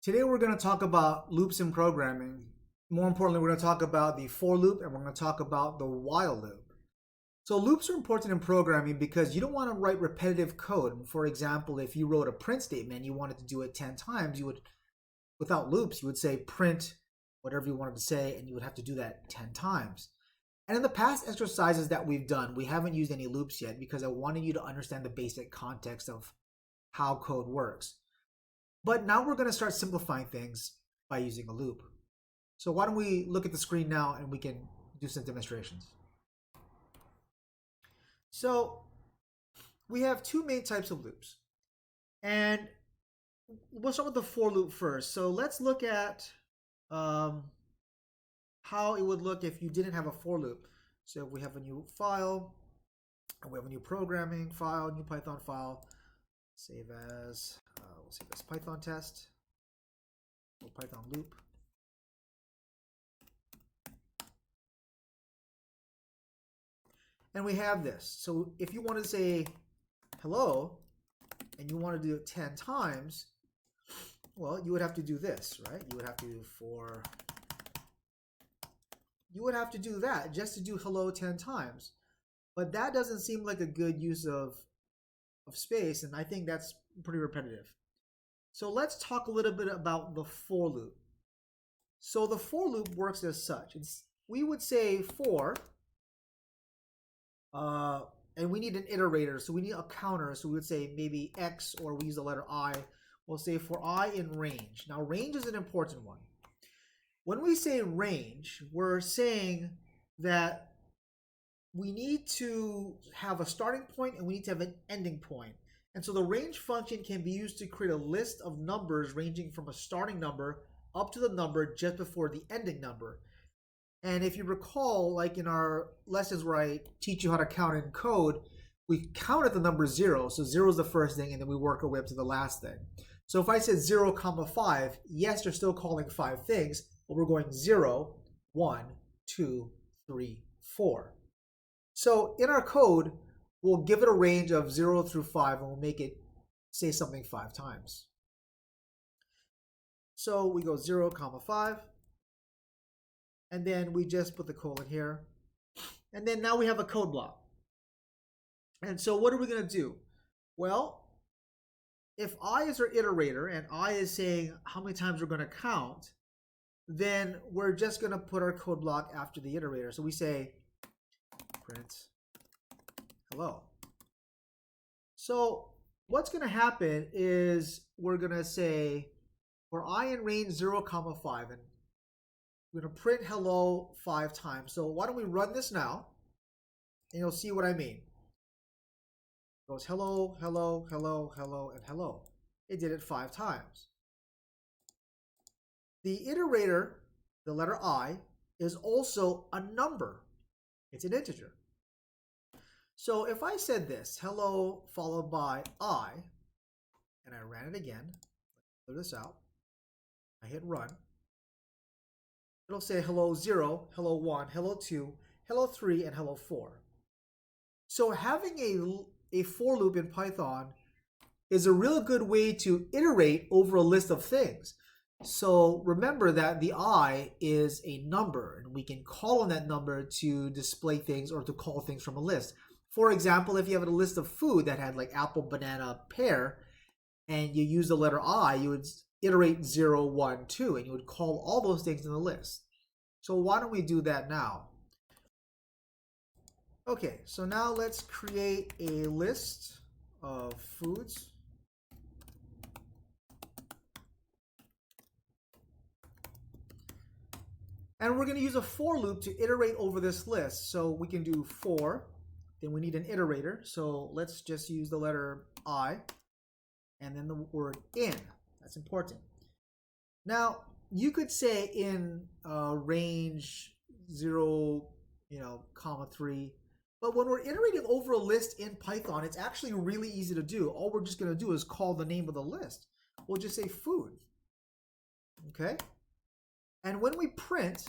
Today we're going to talk about loops in programming. More importantly, we're going to talk about the for loop and we're going to talk about the while loop. So loops are important in programming because you don't want to write repetitive code. For example, if you wrote a print statement, you wanted to do it 10 times, you would, without loops, you would say print whatever you wanted to say, and you would have to do that 10 times. And in the past exercises that we've done, we haven't used any loops yet because I wanted you to understand the basic context of how code works. But now we're going to start simplifying things by using a loop. So why don't we look at the screen now and we can do some demonstrations. So we have two main types of loops. And we'll start with the for loop first. So let's look at how it would look if you didn't have a for loop. So if we have a new file, and we have a new programming file, new Python file, save as, we'll save as Python test, or Python loop. And we have this. So if you want to say hello, and you want to do it 10 times, well, you would have to do this, right? You would have to do you would have to do that just to do hello 10 times. But that doesn't seem like a good use of space, and I think that's pretty repetitive. So let's talk a little bit about the for loop. So the for loop works as such. We would say for, and we need an iterator, so we need a counter. So we would say maybe X, or we use the letter I. We'll say for I in range. Now range is an important one. When we say range, we're saying that we need to have a starting point and we need to have an ending point. And so the range function can be used to create a list of numbers ranging from a starting number up to the number just before the ending number. And if you recall, like in our lessons where I teach you how to count in code, we count at the number 0. So 0 is the first thing, and then we work our way up to the last thing. So if I said 0, 5, yes, you're still calling 5 things, but we're going 0, 1, 2, 3, 4. So in our code, we'll give it a range of 0 through 5, and we'll make it say something 5 times. So we go 0, 5, and then we just put the colon here. And then now we have a code block. And so what are we going to do? Well, if I is our iterator and I is saying how many times we're going to count, then we're just going to put our code block after the iterator. So we say print hello. So what's going to happen is we're going to say for I in range 0, 5, and we're going to print hello 5 times. So why don't we run this now, and you'll see what I mean. It goes hello, hello, hello, hello, and hello. It did it 5 times. The iterator, the letter I, is also a number. It's an integer. So if I said this, hello followed by I, and I ran it again, clear this out, I hit run, it'll say hello 0, hello 1, hello 2, hello 3, and hello 4. So having a for loop in Python is a real good way to iterate over a list of things. So remember that the I is a number, and we can call on that number to display things or to call things from a list. For example, if you have a list of food that had like apple, banana, pear, and you use the letter I, you would iterate 0, 1, 2, and you would call all those things in the list. So why don't we do that now? Okay, so now let's create a list of foods. And we're going to use a for loop to iterate over this list. So we can do for, then we need an iterator. So let's just use the letter I, and then the word in. That's important. Now, you could say in range 0, 3, but when we're iterating over a list in Python, it's actually really easy to do. All we're just going to do is call the name of the list. We'll just say food. Okay? And when we print,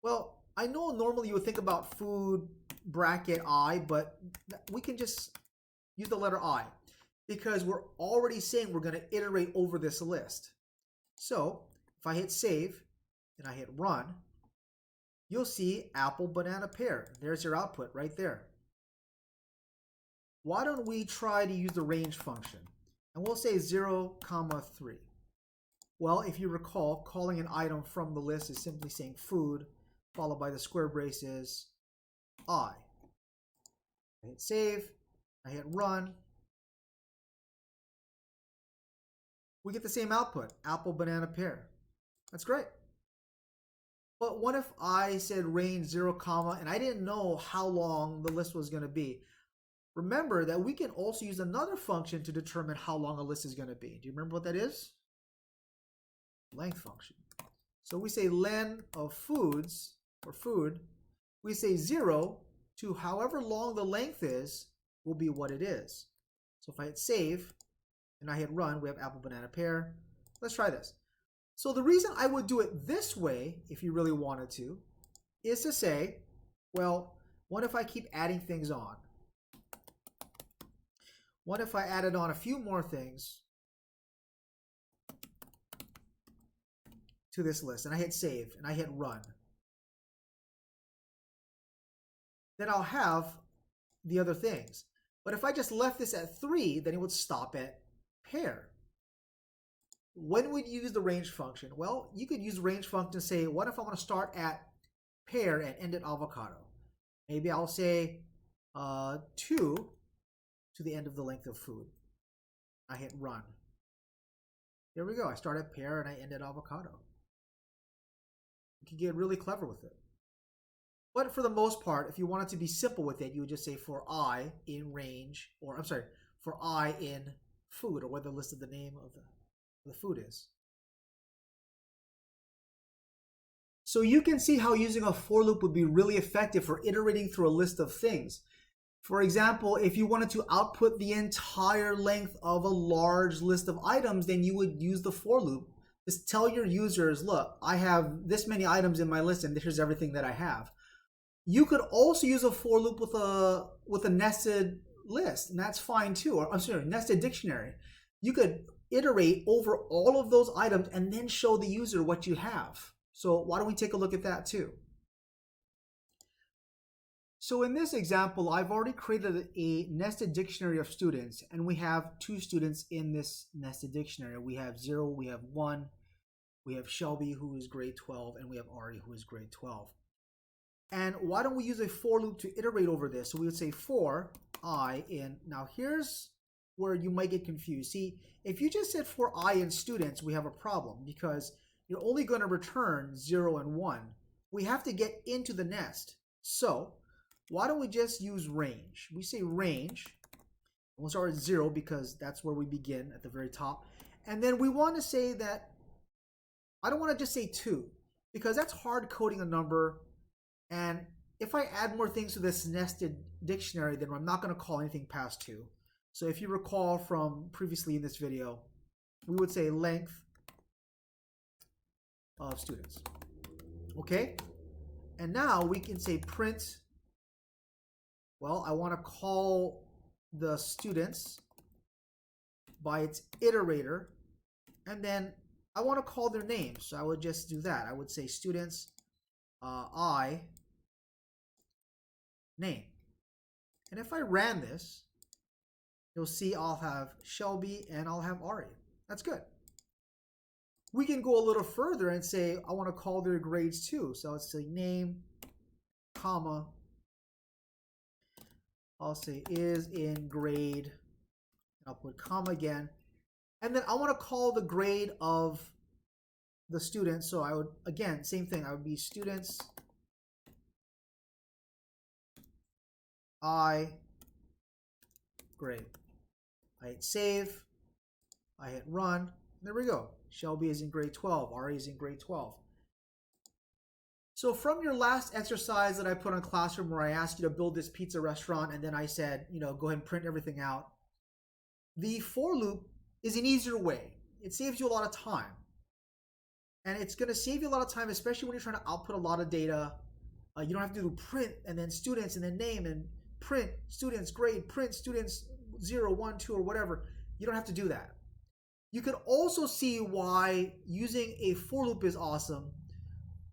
well, I know normally you would think about food bracket I, but we can just use the letter I because we're already saying we're going to iterate over this list. So if I hit save and I hit run, you'll see apple, banana, pear. There's your output right there. Why don't we try to use the range function? And we'll say 0, 3. Well, if you recall, calling an item from the list is simply saying food, followed by the square braces, I. I hit save, I hit run. We get the same output, apple, banana, pear. That's great. But what if I said range 0, and I didn't know how long the list was going to be? Remember that we can also use another function to determine how long a list is going to be. Do you remember what that is? Length function. So we say len of foods, or food, we say 0 to however long the length is will be what it is. So if I hit save and I hit run, we have apple, banana, pear. Let's try this. So the reason I would do it this way, if you really wanted to, is to say, well, what if I keep adding things on? What if I added on a few more things to this list and I hit save and I hit run? Then I'll have the other things. But if I just left this at 3, then it would stop at pear. When would you use the range function? Well, you could use the range function to say, what if I want to start at pear and end at avocado? Maybe I'll say 2 to the end of the length of food. I hit run. There we go. I start at pear and I end at avocado. You can get really clever with it. But for the most part, if you wanted to be simple with it, you would just say for I in range, or I'm sorry, for I in food, or whether listed the name of the food is. So you can see how using a for loop would be really effective for iterating through a list of things. For example, if you wanted to output the entire length of a large list of items, then you would use the for loop. Just tell your users, look, I have this many items in my list and here's everything that I have. You could also use a for loop with a nested list, and that's fine too. Or I'm sorry, nested dictionary. You could iterate over all of those items and then show the user what you have. So why don't we take a look at that too? So in this example, I've already created a nested dictionary of students, and we have 2 students in this nested dictionary. We have 0, we have 1, we have Shelby, who is grade 12, and we have Ari, who is grade 12. And why don't we use a for loop to iterate over this? So we would say for I in, now here's where you might get confused. See, if you just said for I in students, we have a problem because you're only going to return 0 and 1. We have to get into the nest. So why don't we just use range? We say range, we'll start at 0 because that's where we begin at the very top. And then we want to say that, I don't want to just say 2 because that's hard coding a number. And if I add more things to this nested dictionary, then I'm not going to call anything past 2. So if you recall from previously in this video, we would say length of students. Okay? And now we can say print, well, I want to call the students by its iterator, and then I want to call their names. So I would just do that. I would say students I name. And if I ran this, you'll see I'll have Shelby and I'll have Ari. That's good. We can go a little further and say I want to call their grades too. So let's say name, comma, I'll say is in grade, I'll put comma again. And then I want to call the grade of the students. So I would, again, same thing. I would be students I grade. I hit save. I hit run. There we go. Shelby is in grade 12. Ari is in grade 12. So from your last exercise that I put on Classroom where I asked you to build this pizza restaurant and then I said, you know, go ahead and print everything out. The for loop is an easier way. It saves you a lot of time. And it's going to save you a lot of time, especially when you're trying to output a lot of data. You don't have to do print and then students and then name and print students grade, print students 0, 1, 2 or whatever. You don't have to do that. You can also see why using a for loop is awesome,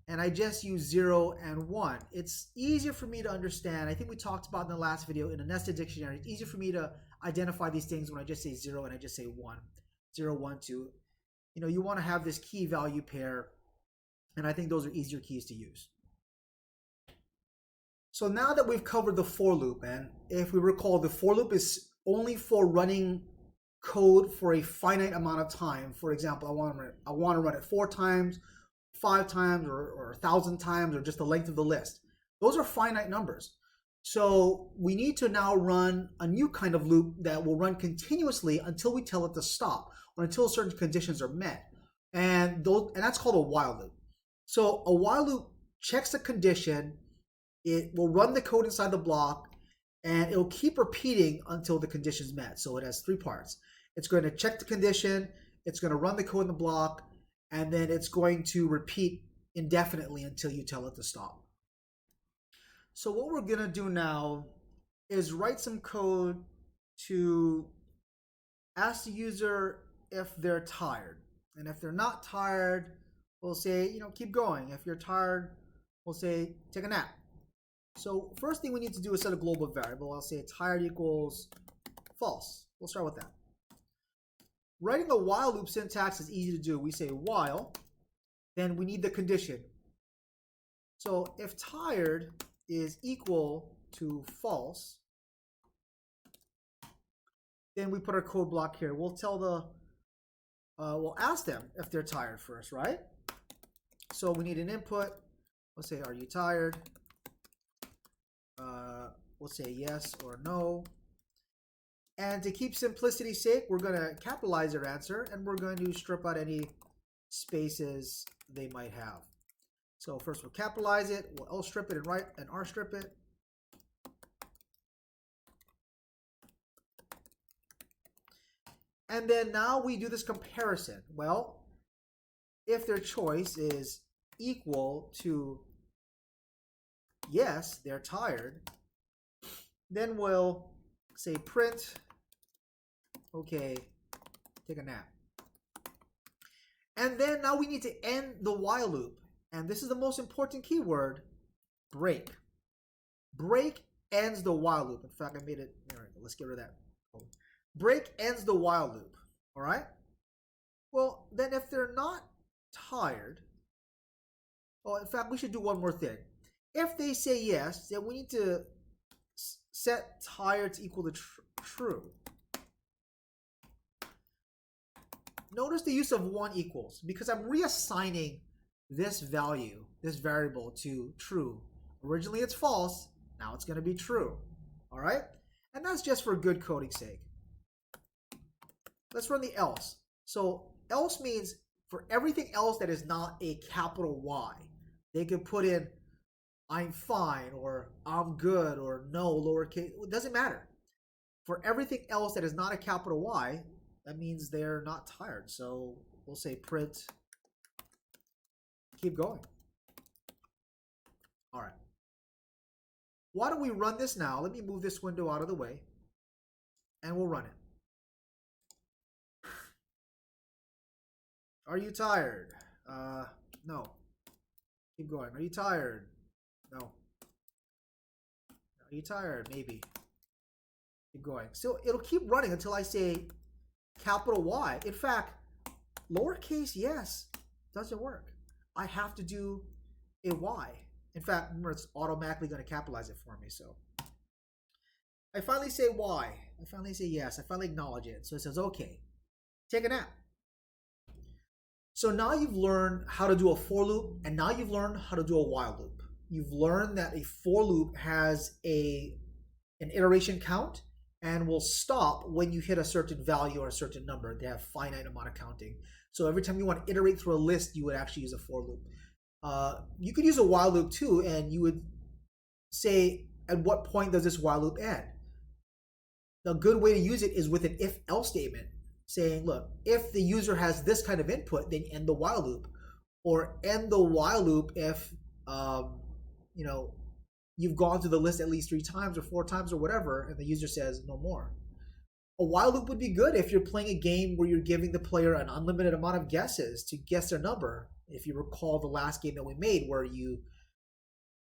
and I just use 0 and 1. It's easier for me to understand. I think we talked about in the last video in a nested dictionary. It's easier for me to identify these things when I just say 0 and I just say 1. 0, 1, 2. You want to have this key value pair, and I think those are easier keys to use. So now that we've covered the for loop, and if we recall, the for loop is only for running code for a finite amount of time. For example, I want to run it 4 times, 5 times, or 1,000 times, or just the length of the list. Those are finite numbers. So we need to now run a new kind of loop that will run continuously until we tell it to stop, or until certain conditions are met. And that's called a while loop. So a while loop checks a condition, it will run the code inside the block, and it'll keep repeating until the condition is met. So it has 3 parts. It's going to check the condition, it's going to run the code in the block, and then it's going to repeat indefinitely until you tell it to stop. So what we're going to do now is write some code to ask the user if they're tired. And if they're not tired, we'll say, keep going. If you're tired, we'll say, take a nap. So first thing we need to do is set a global variable. I'll say tired equals false. We'll start with that. Writing a while loop syntax is easy to do. We say while, then we need the condition. So if tired is equal to false, then we put our code block here. We'll tell we'll ask them if they're tired first, right? So we need an input. We'll say, are you tired? We'll say yes or no. And to keep simplicity's sake, we're going to capitalize their answer, and we're going to strip out any spaces they might have. So first we'll capitalize it, we'll L strip it and R strip it. And then now we do this comparison. Well, if their choice is equal to yes, they're tired, then we'll say print, okay, take a nap. And then now we need to end the while loop. And this is the most important keyword, break. Break ends the while loop. In fact, I made it, all right, let's get rid of that. Break ends the while loop, all right? Well, then if they're not tired, oh, in fact, we should do one more thing. If they say yes, then we need to set tired to equal to true. Notice the use of 1 equals, because I'm reassigning this value, this variable, to true. Originally it's false, now it's going to be true. All right? And that's just for good coding sake. Let's run the else. So else means for everything else that is not a capital Y. They can put in I'm fine, or I'm good, or no, lowercase. It doesn't matter. For everything else that is not a capital Y, that means they're not tired. So we'll say print, keep going. All right. Why don't we run this now? Let me move this window out of the way, and we'll run it. Are you tired? No. Keep going. Are you tired? No. Are you tired? Maybe. Keep going. So it'll keep running until I say capital Y. In fact, lowercase yes doesn't work. I have to do a Y. In fact, remember, it's automatically going to capitalize it for me. So I finally say Y. I finally say yes. I finally acknowledge it. So it says, okay, take a nap. So now you've learned how to do a for loop, and now you've learned how to do a while loop. You've learned that a for loop has an iteration count and will stop when you hit a certain value or a certain number. They have finite amount of counting. So every time you want to iterate through a list, you would actually use a for loop. You could use a while loop too, and you would say, at what point does this while loop end? A good way to use it is with an if-else statement, saying, look, if the user has this kind of input, then end the while loop, or end the while loop if you've gone through the list at least 3 times or 4 times or whatever, and the user says no more. A while loop would be good if you're playing a game where you're giving the player an unlimited amount of guesses to guess their number. If you recall the last game that we made where you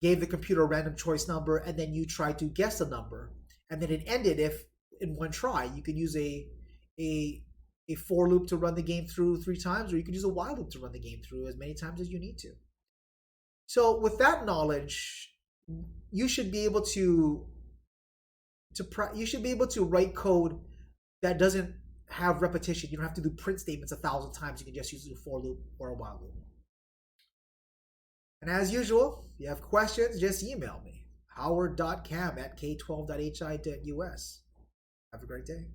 gave the computer a random choice number and then you tried to guess the number, and then it ended if in one try. You could use a for loop to run the game through 3 times, or you could use a while loop to run the game through as many times as you need to. So with that knowledge, you should be able to you should be able to write code that doesn't have repetition. You don't have to do print statements 1,000 times. You can just use a for loop or a while loop. And as usual, if you have questions, just email me, howard.cam@k12.hi.us. Have a great day.